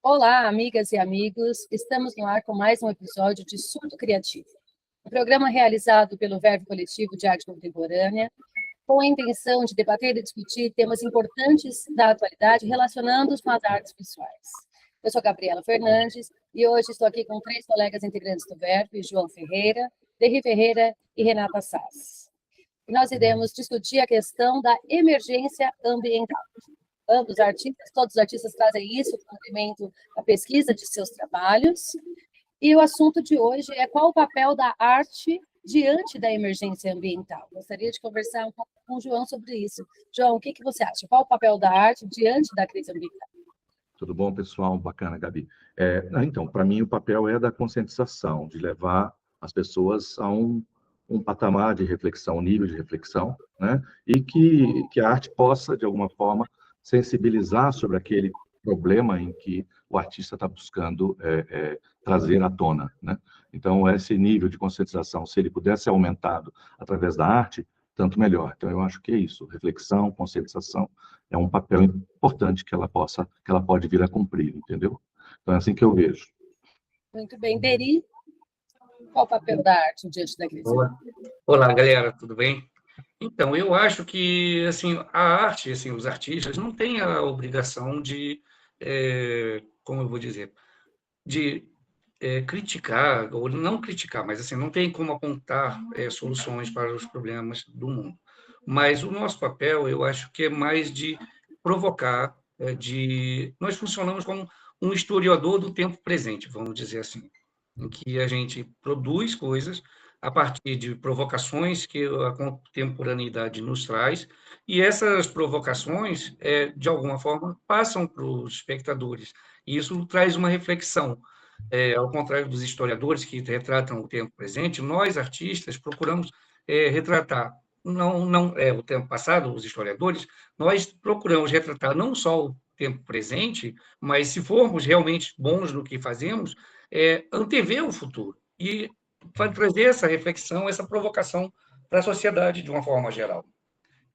Olá, amigas e amigos. Estamos no ar com mais um episódio de Surto Criativo, um programa realizado pelo Verve Coletivo de Arte Contemporânea, com a intenção de debater e discutir temas importantes da atualidade relacionando-os com as artes visuais. Eu sou Gabriela Fernandes e hoje estou aqui com três colegas integrantes do Verve, João Ferreira, Derri Ferreira e Renata Sass. E nós iremos discutir a questão da emergência ambiental. Todos os artistas trazem isso no cumprimento da pesquisa de seus trabalhos. E o assunto de hoje é qual o papel da arte diante da emergência ambiental. Gostaria de conversar um pouco com o João sobre isso. João, o que você acha? Qual o papel da arte diante da crise ambiental? Tudo bom, pessoal? Bacana, Gabi. Então, para mim, o papel é da conscientização, de levar as pessoas a um patamar de reflexão, um nível de reflexão, né? E que a arte possa, de alguma forma, sensibilizar sobre aquele problema em que o artista está buscando trazer à tona, né? Então, esse nível de conscientização, se ele pudesse ser aumentado através da arte, tanto melhor. Então, eu acho que é isso, reflexão, conscientização, é um papel importante que ela pode vir a cumprir, entendeu? Então, é assim que eu vejo. Muito bem. Deri, qual o papel da arte diante da crise? Olá, galera, tudo bem? Então, eu acho que assim, a arte, assim, os artistas não têm a obrigação de, como eu vou dizer, de criticar, ou não criticar, mas assim, não tem como apontar soluções para os problemas do mundo. Mas o nosso papel, eu acho que é mais de provocar, nós funcionamos como um historiador do tempo presente, vamos dizer assim, em que a gente produz coisas a partir de provocações que a contemporaneidade nos traz, e essas provocações, de alguma forma, passam para os espectadores, e isso traz uma reflexão. Ao contrário dos historiadores que retratam o tempo presente, nós, artistas, procuramos retratar, não o tempo passado, os historiadores, nós procuramos retratar não só o tempo presente, mas, se formos realmente bons no que fazemos, antever o futuro e trazer essa reflexão, essa provocação para a sociedade de uma forma geral.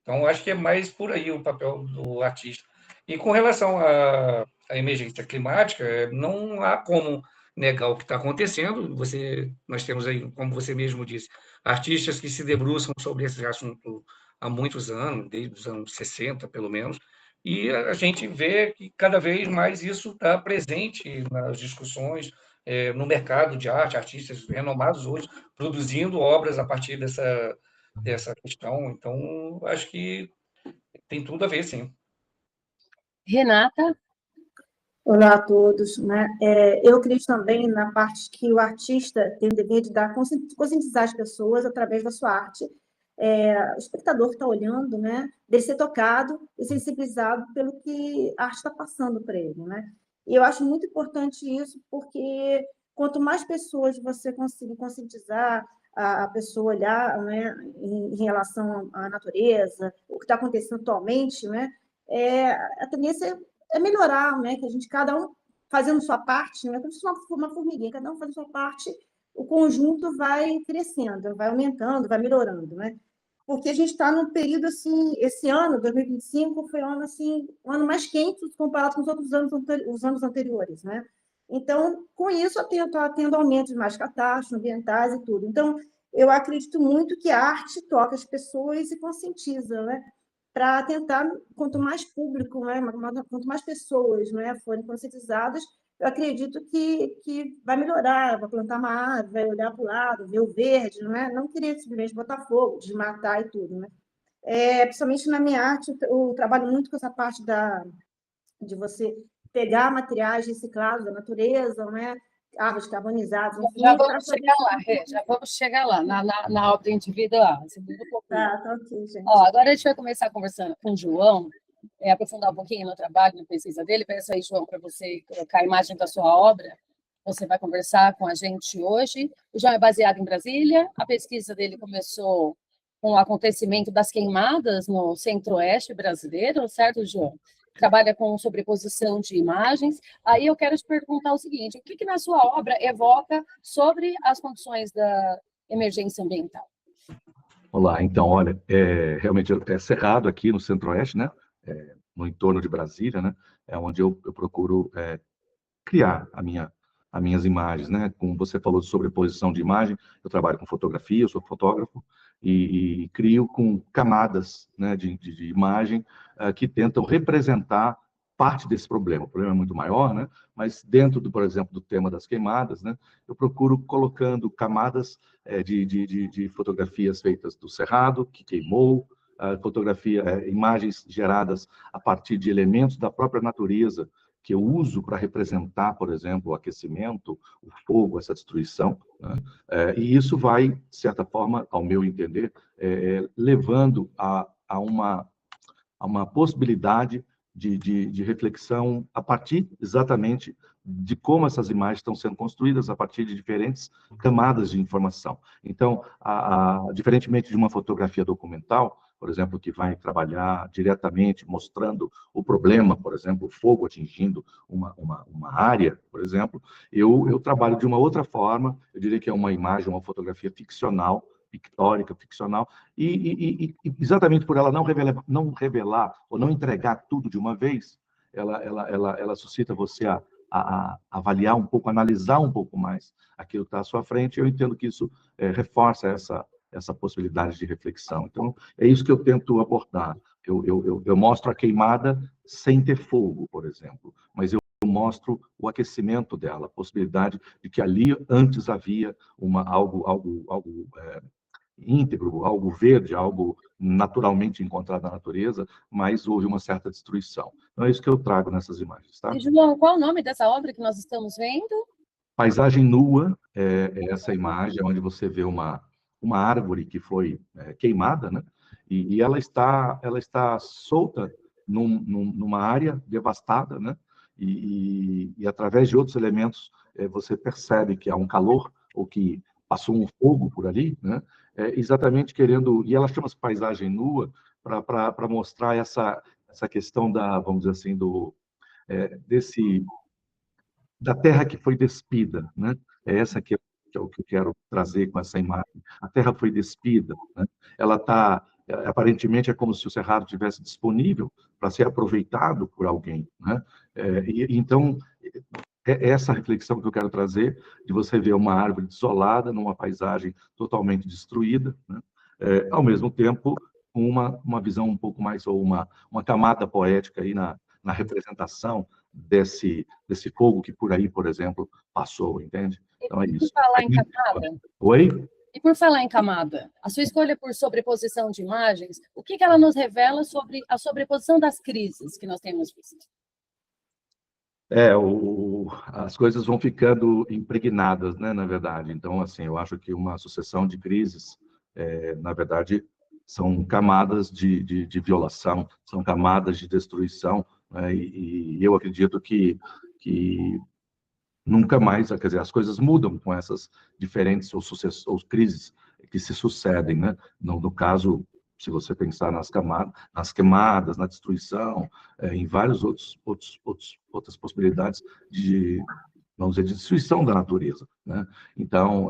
Então, acho que é mais por aí o papel do artista. E com relação à emergência climática, não há como negar o que está acontecendo. Nós temos aí, como você mesmo disse, artistas que se debruçam sobre esse assunto há muitos anos, desde os anos 60, pelo menos, e a gente vê que cada vez mais isso está presente nas discussões, no mercado de arte, artistas renomados hoje produzindo obras a partir dessa questão. Então, acho que tem tudo a ver, sim. Renata? Olá a todos, né? Eu acredito também na parte que o artista tem o dever de conscientizar as pessoas através da sua arte. O espectador que está olhando, né, dele ser tocado e sensibilizado pelo que a arte está passando para ele, né? E eu acho muito importante isso, porque quanto mais pessoas você conseguir conscientizar a pessoa olhar, né, em relação à natureza, o que está acontecendo atualmente, né, a tendência é melhorar, né? Que a gente, cada um fazendo sua parte, né? Como se fosse uma formiguinha, cada um fazendo sua parte, o conjunto vai crescendo, vai aumentando, vai melhorando, né? Porque a gente está num período assim, esse ano, 2025, foi um ano assim, um ano mais quente comparado com os outros anos, os anos anteriores, né? Então, com isso, está tendo aumento de mais catástrofes ambientais e tudo. Então, eu acredito muito que a arte toca as pessoas e conscientiza, né? Para tentar, quanto mais público, né, quanto mais pessoas, né, forem conscientizadas, eu acredito que vai melhorar, vai plantar uma árvore, vai olhar para o lado, ver o verde, né? Não querer simplesmente botar fogo, desmatar e tudo. Né? Principalmente na minha arte, eu trabalho muito com essa parte de você pegar materiais reciclados da natureza, né? Árvores carbonizadas, enfim. Já vamos chegar lá, já vamos chegar lá, na obra individual. Tá ok, gente. Agora a gente vai começar conversando com o João, aprofundar um pouquinho no trabalho, na pesquisa dele. Peço aí, João, para você colocar a imagem da sua obra. Você vai conversar com a gente hoje. O João é baseado em Brasília. A pesquisa dele começou com o acontecimento das queimadas no centro-oeste brasileiro, certo, João? Trabalha com sobreposição de imagens. Aí eu quero te perguntar o seguinte: o que na sua obra evoca sobre as condições da emergência ambiental? Olá, então, olha, realmente é Cerrado aqui no Centro-Oeste, né? No entorno de Brasília, né? É onde eu procuro criar as minhas imagens, né? Como você falou de sobreposição de imagem, eu trabalho com fotografia, eu sou fotógrafo, e crio com camadas, né, de imagem que tentam representar parte desse problema. O problema é muito maior, né? Mas dentro, por exemplo, do tema das queimadas, né, eu procuro colocando camadas de fotografias feitas do cerrado, que queimou, imagens geradas a partir de elementos da própria natureza, que eu uso para representar, por exemplo, o aquecimento, o fogo, essa destruição, né? E isso vai, de certa forma, ao meu entender, levando a uma possibilidade de reflexão a partir exatamente de como essas imagens estão sendo construídas a partir de diferentes camadas de informação. Então, diferentemente de uma fotografia documental, por exemplo, que vai trabalhar diretamente mostrando o problema, por exemplo, o fogo atingindo uma área, por exemplo, eu trabalho de uma outra forma, eu diria que é uma imagem, uma fotografia ficcional, pictórica, ficcional, e exatamente por ela não revelar ou não entregar tudo de uma vez, ela suscita você a avaliar um pouco, analisar um pouco mais aquilo que está à sua frente. Eu entendo que isso reforça essa possibilidade de reflexão. Então, é isso que eu tento abordar. Eu mostro a queimada sem ter fogo, por exemplo, mas eu mostro o aquecimento dela, a possibilidade de que ali antes havia algo íntegro, algo verde, algo naturalmente encontrado na natureza, mas houve uma certa destruição. Então, é isso que eu trago nessas imagens. Tá? E, João, qual o nome dessa obra que nós estamos vendo? Paisagem nua é essa imagem, onde você vê uma árvore que foi queimada, né? E ela está solta numa área devastada, né? E através de outros elementos, você percebe que há um calor, ou que passou um fogo por ali, né? Exatamente querendo... E ela chama-se paisagem nua para mostrar essa questão vamos dizer assim, da terra que foi despida, né? É essa que é o que eu quero trazer com essa imagem. A terra foi despida, né? Ela está... Aparentemente, é como se o cerrado estivesse disponível para ser aproveitado por alguém, né? Então, é essa reflexão que eu quero trazer, de você ver uma árvore desolada, numa paisagem totalmente destruída, né? Ao mesmo tempo, com uma visão um pouco mais, ou uma camada poética aí na representação desse fogo que por aí, por exemplo, passou, entende? Então é E por isso. falar em camada, Oi? e por falar em camada, a sua escolha por sobreposição de imagens, o que ela nos revela sobre a sobreposição das crises que nós temos visto? As coisas vão ficando impregnadas, né, na verdade. Então, assim, eu acho que uma sucessão de crises, na verdade, são camadas de violação, são camadas de destruição, né? E eu acredito que nunca mais, quer dizer, as coisas mudam com essas diferentes ou crises que se sucedem, né? No caso, se você pensar nas queimadas, na destruição, em várias outras possibilidades vamos dizer, de destruição da natureza, né? Então,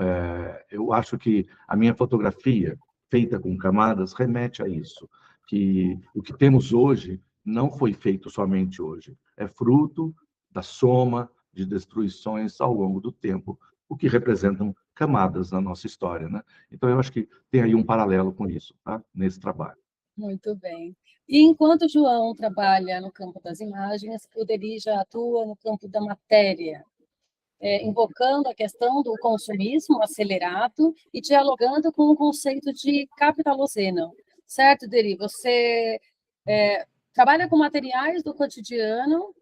eu acho que a minha fotografia, feita com camadas, remete a isso, que o que temos hoje não foi feito somente hoje, é fruto da soma de destruições ao longo do tempo, o que representam camadas na nossa história, né? Então, eu acho que tem aí um paralelo com isso, tá? Nesse trabalho. Muito bem. E enquanto o João trabalha no campo das imagens, o Deri já atua no campo da matéria, invocando a questão do consumismo acelerado e dialogando com o conceito de capitaloceno. Certo, Deri? Você trabalha com materiais do cotidiano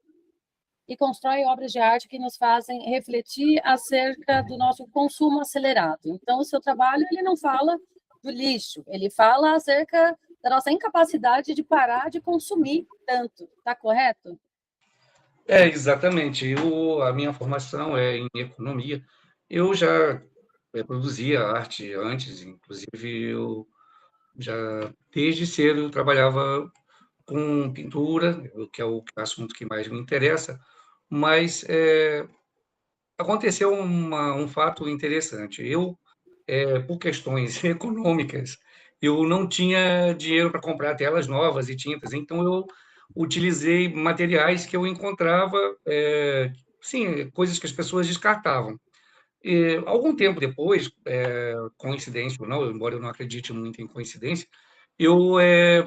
e constrói obras de arte que nos fazem refletir acerca do nosso consumo acelerado. Então, o seu trabalho ele não fala do lixo, ele fala acerca da nossa incapacidade de parar de consumir tanto. Está correto? Exatamente. A minha formação é em economia. Eu já produzia arte antes, inclusive eu já desde cedo eu trabalhava com pintura, que é o assunto que mais me interessa, mas aconteceu um fato interessante. Eu, por questões econômicas, eu não tinha dinheiro para comprar telas novas e tintas, então eu utilizei materiais que eu encontrava sim, coisas que as pessoas descartavam. E, algum tempo depois, coincidência ou não, embora eu não acredite muito em coincidência, eu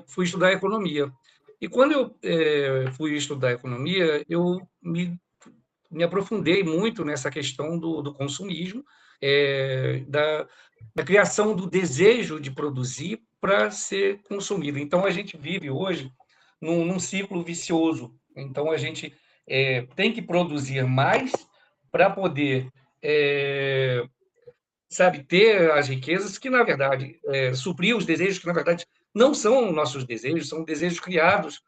fui estudar economia. E quando eu fui estudar economia, eu me aprofundei muito nessa questão do consumismo, da criação do desejo de produzir para ser consumido. Então, a gente vive hoje num ciclo vicioso. Então, a gente tem que produzir mais para poder, sabe, ter as riquezas que, na verdade, suprir os desejos que, na verdade, não são nossos desejos, são desejos criados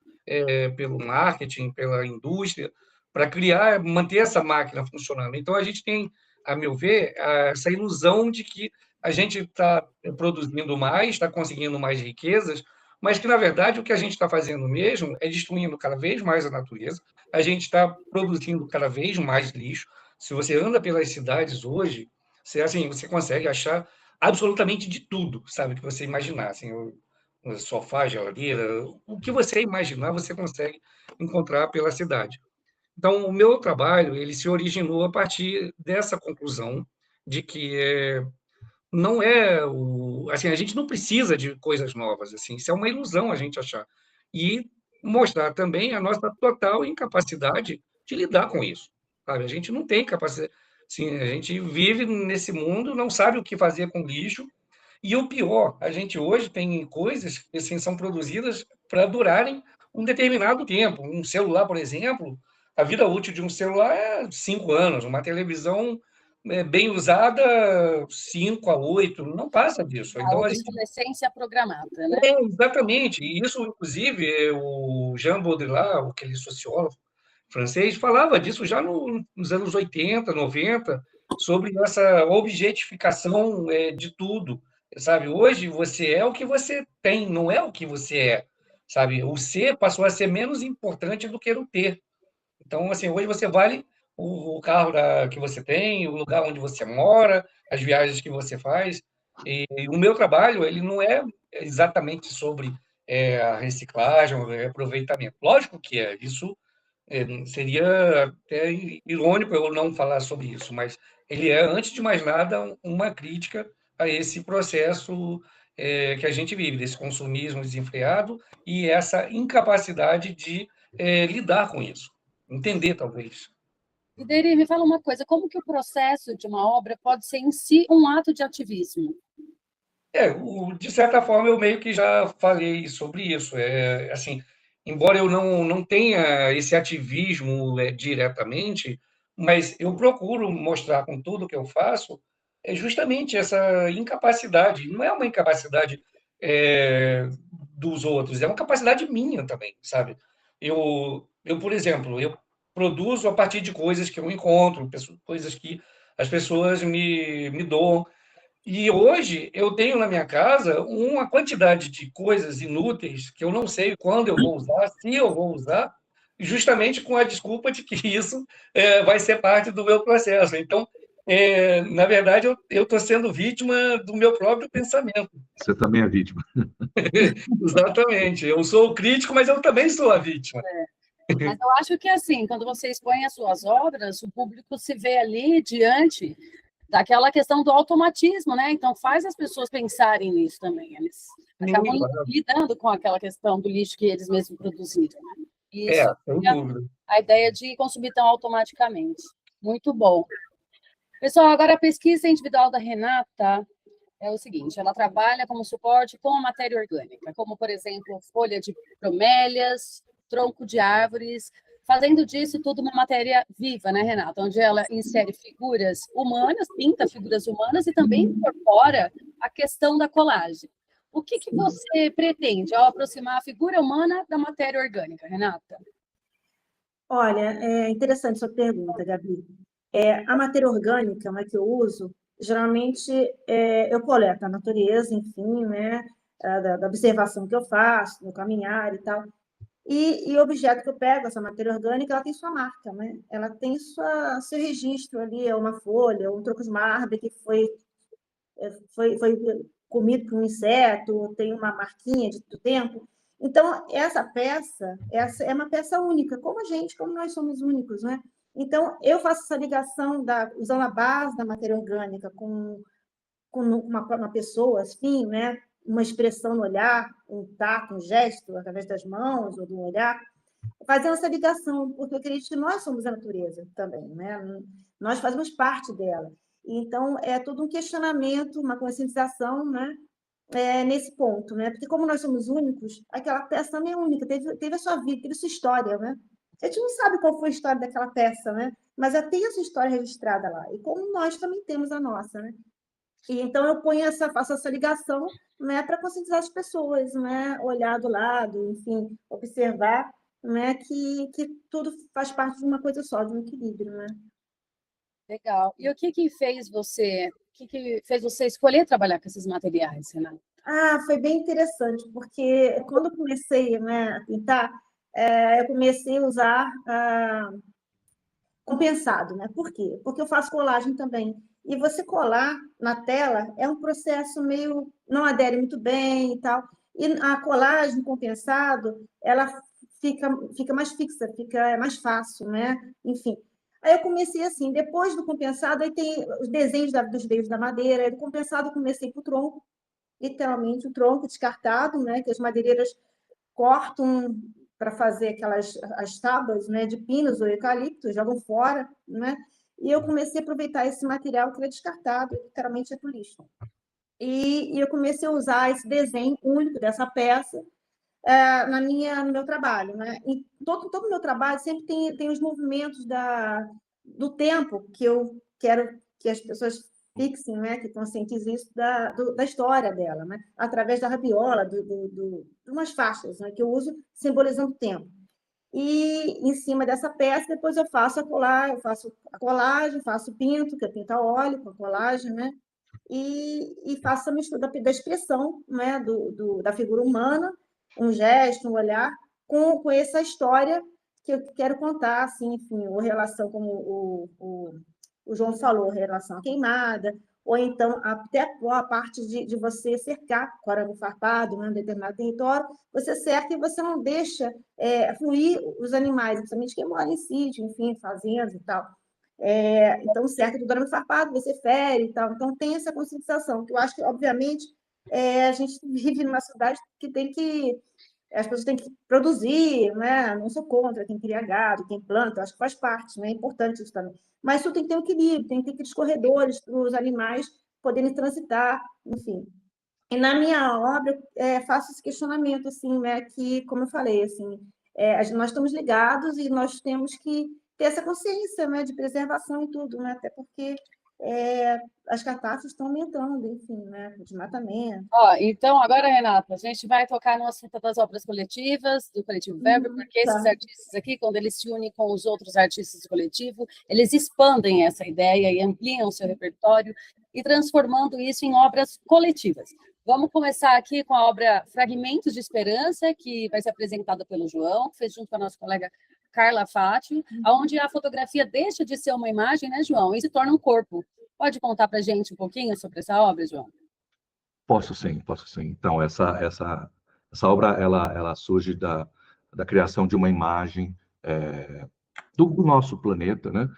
pelo marketing, pela indústria, para criar, manter essa máquina funcionando. Então, a gente tem, a meu ver, essa ilusão de que a gente está produzindo mais, está conseguindo mais riquezas, mas que, na verdade, o que a gente está fazendo mesmo é destruindo cada vez mais a natureza, a gente está produzindo cada vez mais lixo. Se você anda pelas cidades hoje, você consegue achar absolutamente de tudo, sabe, que você imaginar, assim, o sofá, geladeira, o que você imaginar, você consegue encontrar pela cidade. Então, o meu trabalho, ele se originou a partir dessa conclusão de que não é assim, a gente não precisa de coisas novas, assim, isso é uma ilusão a gente achar. E mostrar também a nossa total incapacidade de lidar com isso, sabe? A gente não tem capacidade, assim, a gente vive nesse mundo, não sabe o que fazer com lixo, e o pior, a gente hoje tem coisas que assim, são produzidas para durarem um determinado tempo. Um celular, por exemplo, a vida útil de um celular é 5 anos, uma televisão bem usada, 5 a 8, não passa disso. A Então, a gente. obsolescência programada, né? Exatamente. E isso, inclusive, o Jean Baudrillard, aquele sociólogo francês, falava disso já nos anos 80, 90, sobre essa objetificação de tudo, sabe? Hoje você é o que você tem, não é o que você é, sabe? O ser passou a ser menos importante do que o ter. Então, assim, hoje você vale o carro que você tem, o lugar onde você mora, as viagens que você faz. E o meu trabalho, ele não é exatamente sobre a reciclagem, o reaproveitamento. Lógico que é, isso seria até irônico eu não falar sobre isso, mas ele é, antes de mais nada, uma crítica a esse processo que a gente vive, desse consumismo desenfreado e essa incapacidade de lidar com isso, entender, talvez. E Deri, me fala uma coisa, como que o processo de uma obra pode ser em si um ato de ativismo? De certa forma, eu meio que já falei sobre isso. Assim, embora eu não tenha esse ativismo diretamente, mas eu procuro mostrar com tudo que eu faço justamente essa incapacidade. Não é uma incapacidade dos outros, é uma capacidade minha também, sabe? Por exemplo, eu produzo a partir de coisas que eu encontro, coisas que as pessoas me doam. E hoje eu tenho na minha casa uma quantidade de coisas inúteis que eu não sei quando eu vou usar, se eu vou usar, justamente com a desculpa de que isso vai ser parte do meu processo. Então, na verdade, eu estou sendo vítima do meu próprio pensamento. Você também é vítima. Exatamente. Eu sou o crítico, mas eu também sou a vítima. Mas eu acho que, assim, quando você expõe as suas obras, o público se vê ali diante daquela questão do automatismo, né? Então, faz as pessoas pensarem nisso também. Eles acabam lidando com aquela questão do lixo que eles mesmos produziram. Né? Isso sem dúvida. A ideia de consumir tão automaticamente. Muito bom. Pessoal, agora a pesquisa individual da Renata é o seguinte, ela trabalha como suporte com a matéria orgânica, como, por exemplo, folha de bromélias, tronco de árvores, fazendo disso tudo uma matéria viva, né, Renata? Onde ela insere figuras humanas, pinta figuras humanas e também incorpora a questão da colagem. O que você pretende ao aproximar a figura humana da matéria orgânica, Renata? Olha, é interessante sua pergunta, Gabi. A matéria orgânica, né, que eu uso, geralmente eu coleto na natureza, enfim, né, da observação que eu faço, no caminhar e tal. E o objeto que eu pego, essa matéria orgânica, ela tem sua marca, né? Ela tem seu registro ali, é uma folha, um tronco de uma árvore que foi comido por um inseto, tem uma marquinha do tempo. Então, essa é uma peça única, como a gente, como nós somos únicos, né? Então, eu faço essa ligação usando a base da matéria orgânica com uma pessoa, assim, né? Uma expressão no olhar, um tato, um gesto, através das mãos ou do olhar, fazendo essa ligação, porque eu acredito que nós somos a natureza também, né? Nós fazemos parte dela. Então, é todo um questionamento, uma conscientização, né? Nesse ponto, né? Porque como nós somos únicos, aquela peça também é única, teve a sua vida, teve a sua história, né? A gente não sabe qual foi a história daquela peça, né? Mas ela tem a sua história registrada lá, e como nós também temos a nossa, né? E então eu faço essa ligação, né, para conscientizar as pessoas, né? Olhar do lado, enfim, observar, né, que tudo faz parte de uma coisa só, de um equilíbrio, né? Legal. E o que fez você escolher trabalhar com esses materiais, Renata? Foi bem interessante, porque quando eu comecei, né, a pintar, eu comecei a usar compensado, né? Por quê? Porque eu faço colagem também. E você colar na tela é um processo meio... não adere muito bem e tal. E a colagem compensado, ela fica mais fixa, fica mais fácil, né? Enfim. Aí eu comecei assim, depois do compensado, aí tem os desenhos dos veios da madeira, aí do compensado eu comecei para o tronco, literalmente o tronco descartado, né? Que as madeireiras cortam para fazer as tábuas, né, de pinos ou eucalipto, jogam fora, né? E eu comecei a aproveitar esse material que era descartado, literalmente é para o lixo. E eu comecei a usar esse desenho único dessa peça no meu trabalho, né? E todo o meu trabalho sempre tem os movimentos do tempo que eu quero que as pessoas fixem, né? Que conscientizem isso da história dela, né? Através da rabiola, de umas faixas, né? Que eu uso simbolizando o tempo. E em cima dessa peça, depois eu faço a colagem, faço o pinto, que é pinta óleo com a colagem, né? E faço a mistura da expressão, né? Da figura humana, um gesto, um olhar, com essa história que eu quero contar, assim, enfim, ou relação, como o João falou, relação à queimada, ou então até a parte de você cercar com arame farpado, né, em determinado território, você cerca e você não deixa fluir os animais, principalmente quem mora em sítio, enfim, fazendas e tal. Então, cerca do arame farpado, você fere e tal. Então, tem essa conscientização, que eu acho que, obviamente, a gente vive numa cidade que as pessoas têm que produzir, né? Não sou contra quem cria gado, quem planta, acho que faz parte, né? É importante isso também. Mas isso tem que ter um equilíbrio, tem que ter aqueles corredores para os animais poderem transitar, enfim. E na minha obra, faço esse questionamento, assim, né? Que, como eu falei, assim, nós estamos ligados e nós temos que ter essa consciência, né? De preservação e tudo, né? Até porque as catástrofes estão aumentando, enfim, né? O desmatamento. Então, agora, Renata, a gente vai tocar no assunto das obras coletivas, do Coletivo Verbo, porque esses artistas aqui, quando eles se unem com os outros artistas do coletivo, eles expandem essa ideia e ampliam o seu repertório e transformando isso em obras coletivas. Vamos começar aqui com a obra Fragmentos de Esperança, que vai ser apresentada pelo João, que fez junto com a nossa colega Carla Fátio, onde a fotografia deixa de ser uma imagem, né, João, e se torna um corpo. Pode contar para a gente um pouquinho sobre essa obra, João? Posso sim, posso sim. Então, essa obra, ela surge da criação de uma imagem do nosso planeta, né?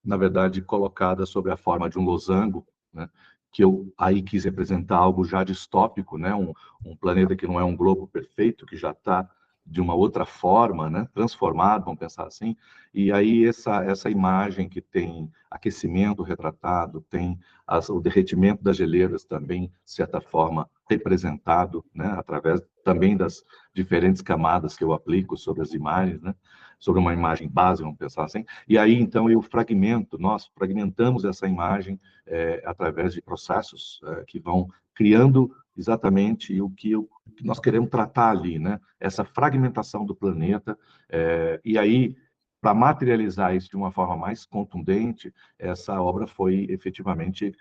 Na verdade, colocada sob a forma de um losango, né? Que eu aí quis representar algo já distópico, né? Um planeta que não é um globo perfeito, que já está de uma outra forma, né? Transformado, vamos pensar assim. E aí essa imagem que tem aquecimento retratado, tem o derretimento das geleiras também, de certa forma, representado, né? Através também das diferentes camadas que eu aplico sobre as imagens, né? Sobre uma imagem base, vamos pensar assim. E aí, então, nós fragmentamos essa imagem através de processos que vão criando exatamente o que nós queremos tratar ali, né? Essa fragmentação do planeta. E aí, para materializar isso de uma forma mais contundente, essa obra foi efetivamente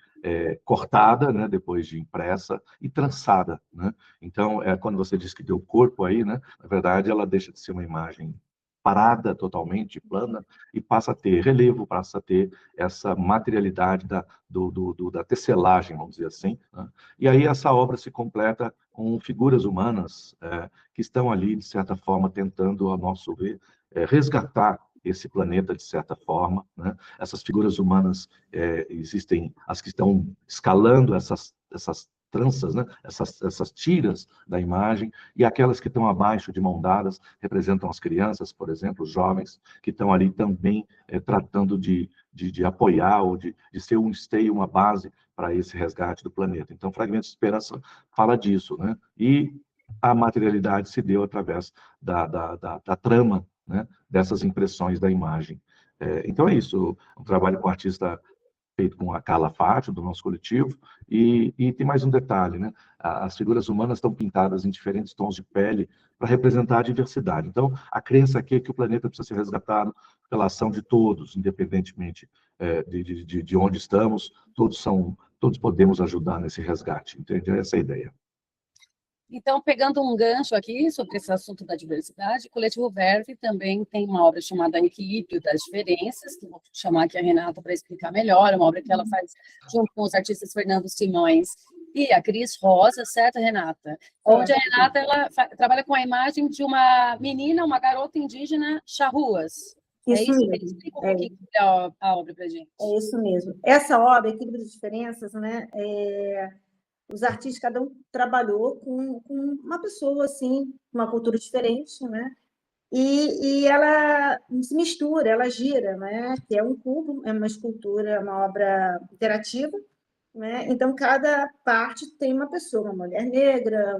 cortada, né? Depois de impressa e trançada, né? Então, quando você diz que deu corpo aí, né? Na verdade, ela deixa de ser uma imagem parada totalmente, plana, e passa a ter relevo, passa a ter essa materialidade da tecelagem, vamos dizer assim, né? E aí essa obra se completa com figuras humanas que estão ali, de certa forma, tentando, a nosso ver, resgatar esse planeta, de certa forma, né? Essas figuras humanas, existem as que estão escalando essas tranças, né? Essas tiras da imagem, e aquelas que estão abaixo, de mão dadas, representam as crianças, por exemplo, os jovens, que estão ali também tratando de apoiar ou de ser um esteio, uma base para esse resgate do planeta. Então, Fragmentos de Esperança fala disso, né? E a materialidade se deu através da trama, né? Dessas impressões da imagem. Então, é isso, um trabalho com o artista feito com a Carla Fátio, do nosso coletivo, e tem mais um detalhe, né? As figuras humanas estão pintadas em diferentes tons de pele para representar a diversidade. Então, a crença aqui é que o planeta precisa ser resgatado pela ação de todos, independentemente de onde estamos, todos podemos ajudar nesse resgate, entende? Essa é a ideia. Então, pegando um gancho aqui sobre esse assunto da diversidade, o Coletivo Verve também tem uma obra chamada Equilíbrio das Diferenças, que vou chamar aqui a Renata para explicar melhor, uma obra que ela faz junto com os artistas Fernando Simões e a Cris Rosa, certo, Renata? Onde a Renata ela trabalha com a imagem de uma menina, uma garota indígena charruas. Isso mesmo. Explica um pouquinho a obra para a gente. É isso mesmo. Essa obra, Equilíbrio das Diferenças, né? Os artistas, cada um trabalhou com uma pessoa, assim, uma cultura diferente, né? E ela se mistura, ela gira, né? Que é um cubo, é uma escultura, uma obra interativa, né? Então, cada parte tem uma pessoa, uma mulher negra,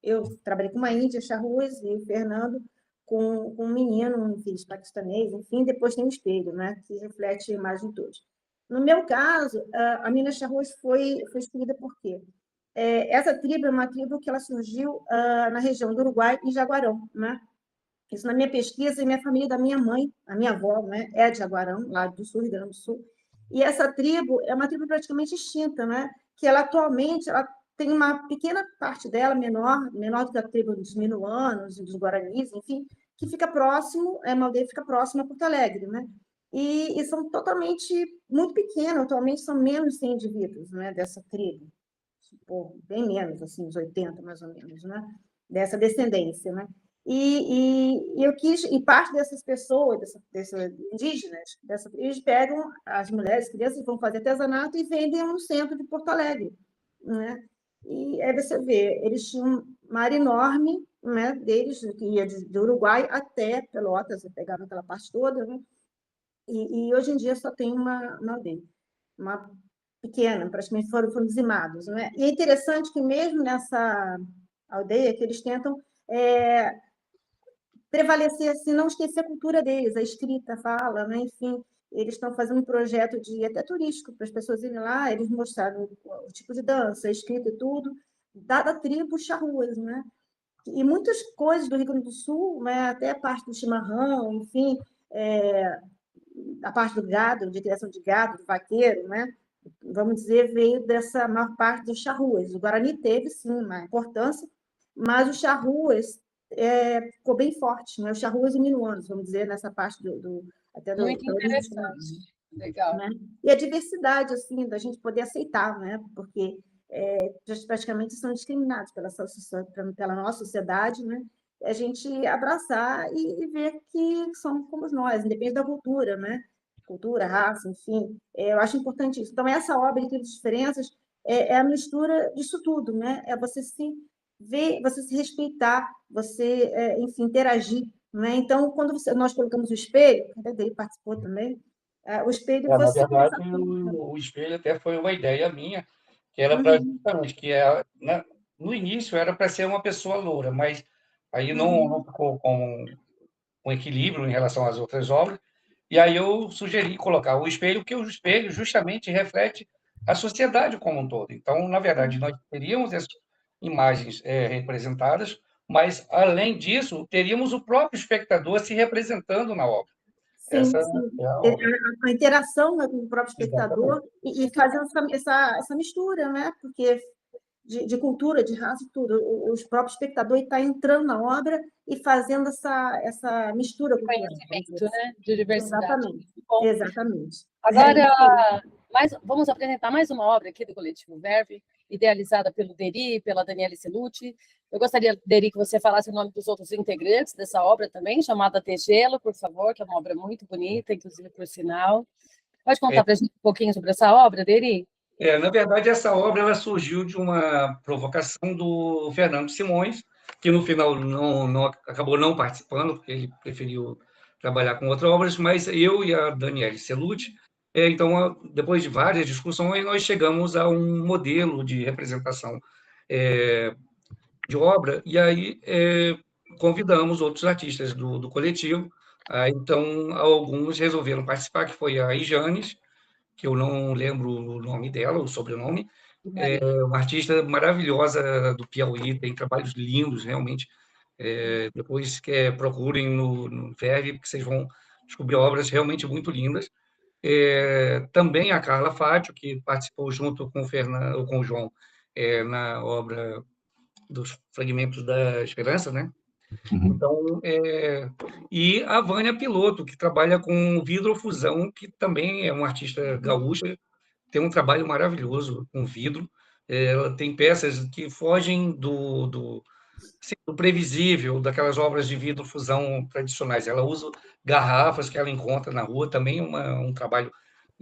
eu trabalhei com uma índia, charrúas, e o Fernando com um menino, um filho paquistanês, enfim, depois tem um espelho, né? Que reflete a imagem de todos. No meu caso, a menina charrúas foi escolhida por quê? Essa tribo é uma tribo que ela surgiu na região do Uruguai e Jaguarão, né? Isso na minha pesquisa e minha família da minha mãe, a minha avó, né, é de Jaguarão, lá do sul, Rio Grande do Sul. E essa tribo é uma tribo praticamente extinta, né? Que ela atualmente ela tem uma pequena parte dela menor do que a tribo dos Minuanos e dos Guaranis, enfim, que fica próximo, uma aldeia que fica próxima a Porto Alegre, né? E são totalmente muito pequenos, atualmente são menos de 100 indivíduos, né, dessa tribo. Bem menos, assim, uns 80, mais ou menos, né? Dessa descendência, né? Eu quis, e parte dessas pessoas, desses indígenas, eles pegam as mulheres, crianças, vão fazer artesanato e vendem no centro de Porto Alegre, né? E aí você vê, eles tinham uma área enorme, né, deles, que ia do Uruguai até Pelotas, você pegava aquela parte toda, né? E hoje em dia só tem uma aldeia, uma pequena, praticamente foram dizimados, né? E é interessante que mesmo nessa aldeia que eles tentam prevalecer, assim, não esquecer a cultura deles, a escrita, a fala, né? Enfim, eles estão fazendo um projeto até turístico para as pessoas irem lá, eles mostraram o tipo de dança, a escrita e tudo, da tribo charruas, né? E muitas coisas do Rio Grande do Sul, né? Até a parte do chimarrão, enfim, a parte do gado, de criação de gado, do vaqueiro, né? Vamos dizer, veio dessa maior parte dos charruas. O Guarani teve, sim, uma importância, mas os charruas ficou bem forte, né? Os charruas e minuanos, vamos dizer, nessa parte até do Muito interessante. Legal. Né? E a diversidade, assim, da gente poder aceitar, né? Porque praticamente são discriminados pela nossa sociedade, né? A gente abraçar e ver que somos como nós, independente da cultura, né? Cultura, raça, enfim. Eu acho importante isso. Então, essa obra, Equilíbrio de Diferenças, é a mistura disso tudo, né? É você se ver, você se respeitar, você, enfim, interagir, né? Então, quando nós colocamos o espelho, até dele participou também, o espelho Na você... verdade, o espelho até foi uma ideia minha, que era para justamente, né, no início era para ser uma pessoa loura, mas aí não ficou com equilíbrio em relação às outras obras, e aí eu sugeri colocar o espelho, porque o espelho justamente reflete a sociedade como um todo. Então, na verdade, nós teríamos essas imagens representadas, mas, além disso, teríamos o próprio espectador se representando na obra. Sim, Essa sim. é a obra. A interação, né, com o próprio espectador Exatamente. e fazendo essa mistura, né? Porque de cultura, de raça e tudo. O próprio espectador está entrando na obra e fazendo essa mistura cultural. Conhecimento, né? De diversidade. Exatamente. Bom, Exatamente. agora, vamos apresentar mais uma obra aqui do Coletivo Verve, idealizada pelo Deri, pela Daniele Celucci. Eu gostaria, Deri, que você falasse o nome dos outros integrantes dessa obra também, chamada Tegelo, por favor, que é uma obra muito bonita, inclusive por sinal. Pode contar para a gente um pouquinho sobre essa obra, Deri? Na verdade, essa obra ela surgiu de uma provocação do Fernando Simões, que no final acabou não participando, porque ele preferiu trabalhar com outras obras, mas eu e a Daniele Celucci, então, depois de várias discussões, nós chegamos a um modelo de representação de obra, e aí convidamos outros artistas do coletivo. Então, alguns resolveram participar, que foi a Ijanes, que eu não lembro o nome dela, o sobrenome, uma artista maravilhosa do Piauí, tem trabalhos lindos, realmente. Depois procurem no Verve, porque vocês vão descobrir obras realmente muito lindas. Também a Carla Fátio, que participou junto com o João na obra dos Fragmentos da Esperança, né? Então, e a Vânia Piloto, que trabalha com vidrofusão, que também é uma artista gaúcha, tem um trabalho maravilhoso com vidro. Ela tem peças que fogem do previsível, daquelas obras de vidrofusão tradicionais. Ela usa garrafas que ela encontra na rua, também um trabalho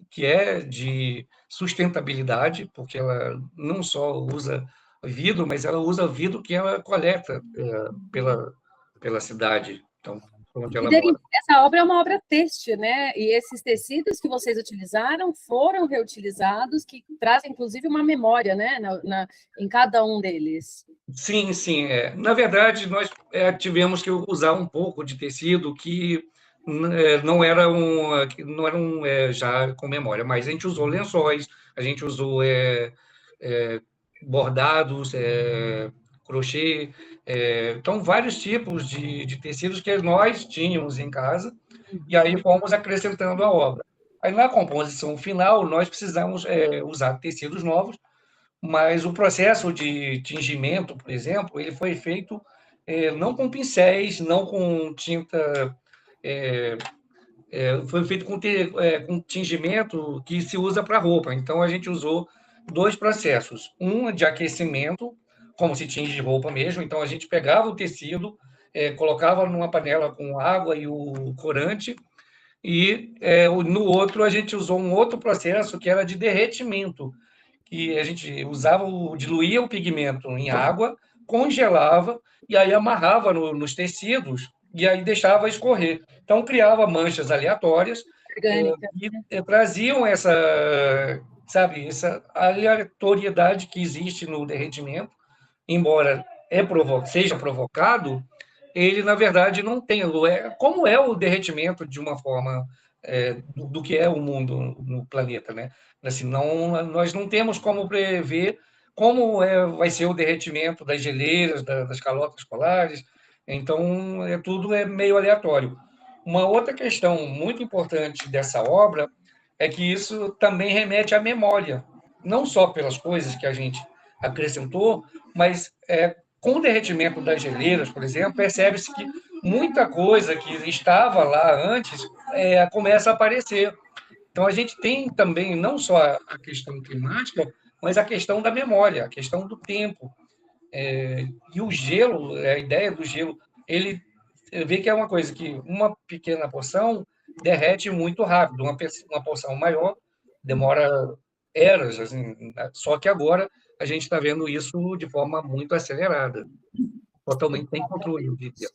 que é de sustentabilidade, porque ela não só usa vidro, mas ela usa vidro que ela coleta pela cidade, então, onde ela mora. Essa obra é uma obra têxtil, né? E esses tecidos que vocês utilizaram foram reutilizados, que trazem, inclusive, uma memória, né? Em cada um deles. Sim, sim. Na verdade, nós tivemos que usar um pouco de tecido que não eram já com memória, mas a gente usou lençóis, a gente usou bordados, crochê, então vários tipos de tecidos que nós tínhamos em casa, e aí fomos acrescentando a obra. Aí na composição final nós precisamos usar tecidos novos, mas o processo de tingimento, por exemplo, ele foi feito não com pincéis, não com tinta, foi feito com tingimento que se usa para roupa. Então, a gente usou dois processos. Um de aquecimento, como se tinge roupa mesmo. Então, a gente pegava o tecido, colocava numa panela com água e o corante, e no outro a gente usou um outro processo que era de derretimento, que a gente diluía o pigmento em água, congelava e aí amarrava nos tecidos e aí deixava escorrer. Então, criava manchas aleatórias e traziam essa aleatoriedade que existe no derretimento, embora seja provocado, ele, na verdade, não tem. Como é o derretimento de uma forma do que é o mundo no planeta, né? Assim, nós não temos como prever como vai ser o derretimento das geleiras, das calotas polares, então tudo é meio aleatório. Uma outra questão muito importante dessa obra é que isso também remete à memória, não só pelas coisas que a gente acrescentou, mas com o derretimento das geleiras, por exemplo, percebe-se que muita coisa que estava lá antes começa a aparecer. Então, a gente tem também não só a questão climática, mas a questão da memória, a questão do tempo. E o gelo, a ideia do gelo, ele vê que é uma coisa que uma pequena porção derrete muito rápido, uma porção maior demora eras, assim, só que agora a gente está vendo isso de forma muito acelerada, totalmente sem controle, eu diria.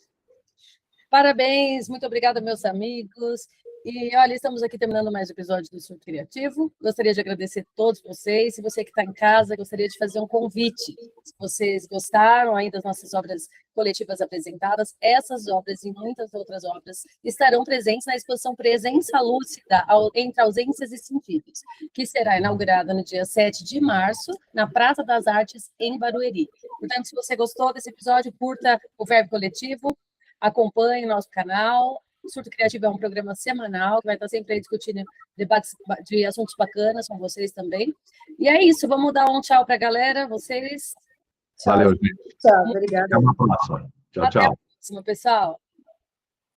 Parabéns, muito obrigada, meus amigos. E, olha, estamos aqui terminando mais um episódio do Surto Criativo. Gostaria de agradecer a todos vocês. Se você que está em casa, gostaria de fazer um convite. Se vocês gostaram aí das nossas obras coletivas apresentadas, essas obras e muitas outras obras estarão presentes na exposição Presença Lúcida, entre ausências e sentidos, que será inaugurada no dia 7 de março, na Praça das Artes, em Barueri. Portanto, se você gostou desse episódio, curta o Verve Coletivo, acompanhe o nosso canal. O Surto Criativo é um programa semanal, que vai estar sempre aí discutindo debates de assuntos bacanas com vocês também. E é isso, vamos dar um tchau para a galera, vocês. Valeu, gente. Tchau, obrigada. Até uma próxima. Tchau, Até tchau. a próxima, pessoal.